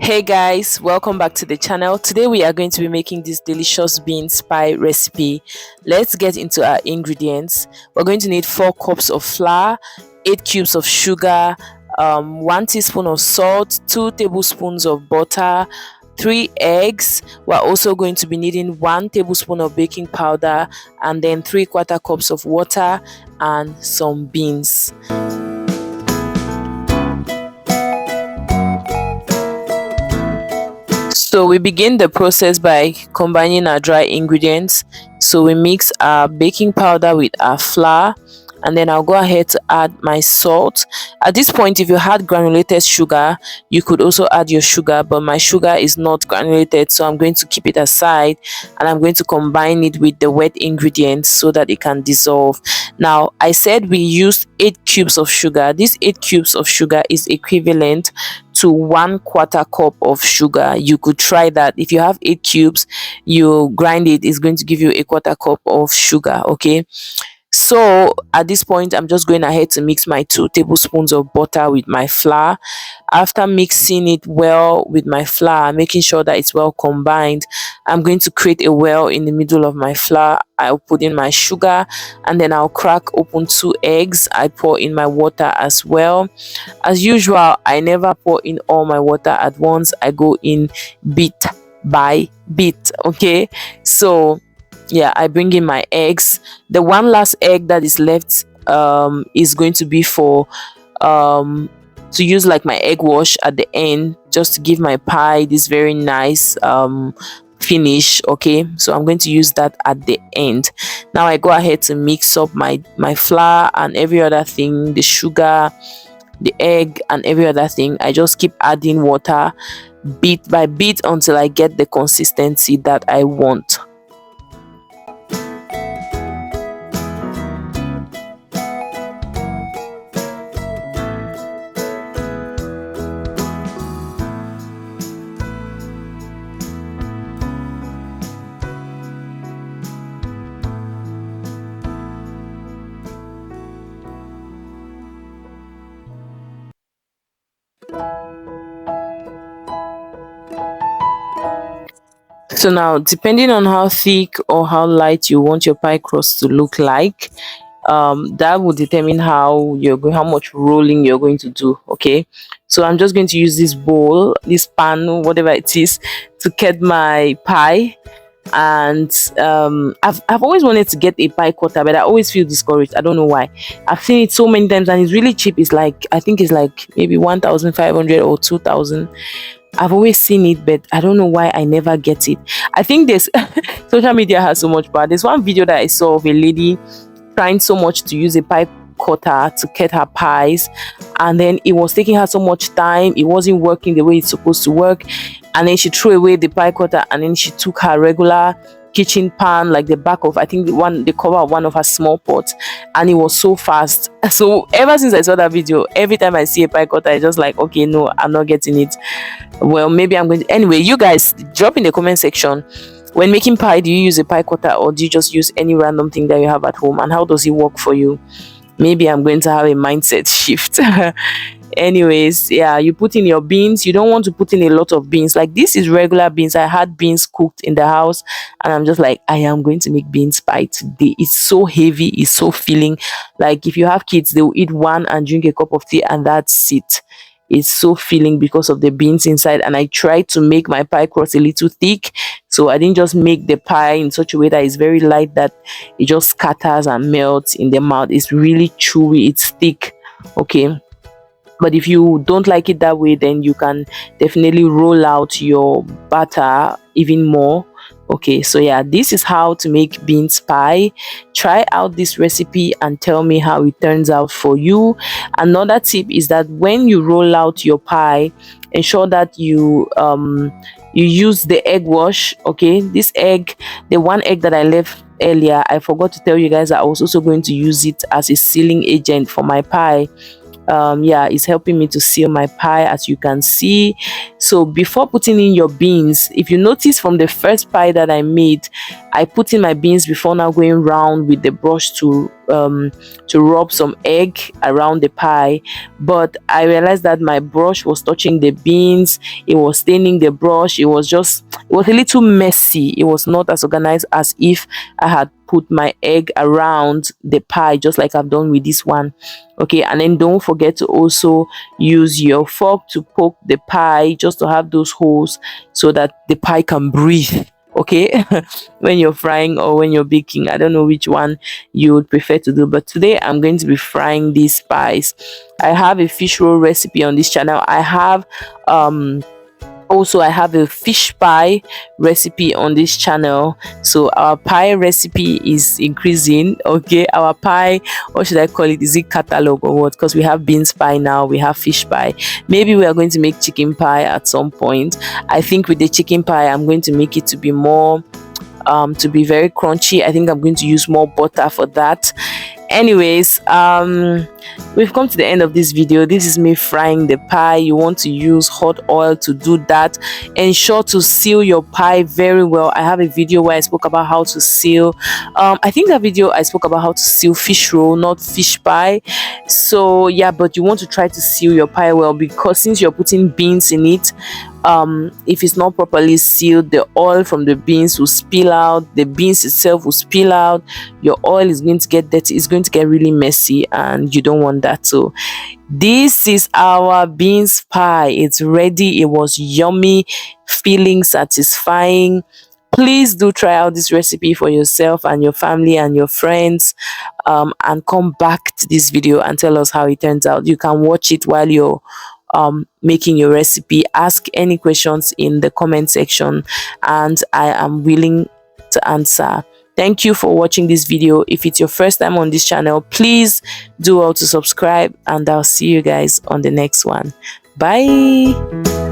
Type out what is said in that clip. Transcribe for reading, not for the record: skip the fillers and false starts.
Hey guys, welcome back to the channel. Today we are going to be making this delicious beans pie recipe. Let's get into our ingredients. We're going to need 4 cups of flour, 8 cubes of sugar, 1 teaspoon of salt, 2 tablespoons of butter, 3 eggs. We're also going to be needing 1 tablespoon of baking powder, and then 3/4 cups of water and some beans. So we begin the process by combining our dry ingredients. So we mix our baking powder with our flour, and then I'll go ahead to add my salt. At this point, if you had granulated sugar, you could also add your sugar, but my sugar is not granulated, so I'm going to keep it aside, and I'm going to combine it with the wet ingredients so that it can dissolve. Now, I said we used 8 cubes of sugar. This 8 cubes of sugar is equivalent to 1/4 cup of sugar. You could try that. If you have 8 cubes, you grind it, it's going to give you 1/4 cup of sugar. Okay, so at this point I'm just going ahead to mix my 2 tablespoons of butter with my flour. After mixing it well with my flour, making sure that it's well combined, I'm going to create a well in the middle of my flour. I'll put in my sugar, and then I'll crack open 2 eggs. I pour in my water as well. As usual, I never pour in all my water at once. I go in bit by bit. Okay, so yeah, I bring in my eggs. The one last egg that is left is going to be for to use like my egg wash at the end, just to give my pie this very nice finish. Okay, so I'm going to use that at the end. Now I go ahead to mix up my flour and every other thing, the sugar, the egg, and every other thing. I just keep adding water bit by bit until I get the consistency that I want. So now, depending on how thick or how light you want your pie crust to look like, that will determine how much rolling you're going to do. Okay, so I'm just going to use this bowl, this pan, whatever it is, to cut my pie. And I've always wanted to get a pie cutter, but I always feel discouraged. I don't know why. I've seen it so many times and it's really cheap. It's like, I think it's like maybe 1,500 or 2,000. I've always seen it, but I don't know why I never get it. I think this social media has so much power. There's one video that I saw of a lady trying so much to use a pie cutter to cut her pies, and then it was taking her so much time. It wasn't working the way it's supposed to work, and then she threw away the pie cutter, and then she took her regular kitchen pan, like the back of, I think, the cover of one of her small pots, and it was so fast. So ever since I saw that video, every time I see a pie cutter, I just like, okay, no, I'm not getting it. Well, maybe I'm going to. Anyway, you guys drop in the comment section, when making pie, do you use a pie cutter or do you just use any random thing that you have at home, and how does it work for you? Maybe I'm going to have a mindset shift. Anyways, yeah, you put in your beans. You don't want to put in a lot of beans. Like, this is regular beans. I had beans cooked in the house, and I'm just like, I am going to make beans pie today. It's so heavy, it's so filling. Like, if you have kids, they will eat one and drink a cup of tea, and that's it. It's so filling because of the beans inside. And I tried to make my pie crust a little thick, so I didn't just make the pie in such a way that it's very light that it just scatters and melts in the mouth. It's really chewy, it's thick. Okay, but if you don't like it that way, then you can definitely roll out your batter even more. Okay, so yeah, this is how to make beans pie. Try out this recipe and tell me how it turns out for you. Another tip is that when you roll out your pie, ensure that you use the egg wash. Okay, this egg, the one egg that I left earlier, I forgot to tell you guys that I was also going to use it as a sealing agent for my pie. Yeah, it's helping me to seal my pie, as you can see. So before putting in your beans, if you notice from the first pie that I made, I put in my beans before now going round with the brush to rub some egg around the pie. But I realized that my brush was touching the beans, it was staining the brush, it was a little messy. It was not as organized as if I had put my egg around the pie, just like I've done with this one. Okay, and then don't forget to also use your fork to poke the pie, just to have those holes so that the pie can breathe. Okay, when you're frying or when you're baking, I don't know which one you would prefer to do, but today I'm going to be frying these pies. I have a fish roll recipe on this channel. I have also I have a fish pie recipe on this channel. So our pie recipe is increasing. Okay, our pie, what should I call it, is it catalog or what? Because we have beans pie now, we have fish pie. Maybe we are going to make chicken pie at some point. I think with the chicken pie I'm going to make it to be more to be very crunchy. I think I'm going to use more butter for that. Anyways, we've come to the end of this video. This is me frying the pie. You want to use hot oil to do that. Ensure to seal your pie very well. I have a video where I spoke about how to seal I think that video I spoke about how to seal fish roll, not fish pie. So yeah, but you want to try to seal your pie well, because since you're putting beans in it, if it's not properly sealed, the oil from the beans will spill out, the beans itself will spill out, your oil is going to get dirty, it's going to get really messy, and you don't want that. So this is our beans pie. It's ready. It was yummy, feeling satisfying. Please do try out this recipe for yourself and your family and your friends, and come back to this video and tell us how it turns out. You can watch it while you're making your recipe. Ask any questions in the comment section and I am willing to answer. Thank you for watching this video. If it's your first time on this channel, please do well to subscribe, and I'll see you guys on the next one. Bye.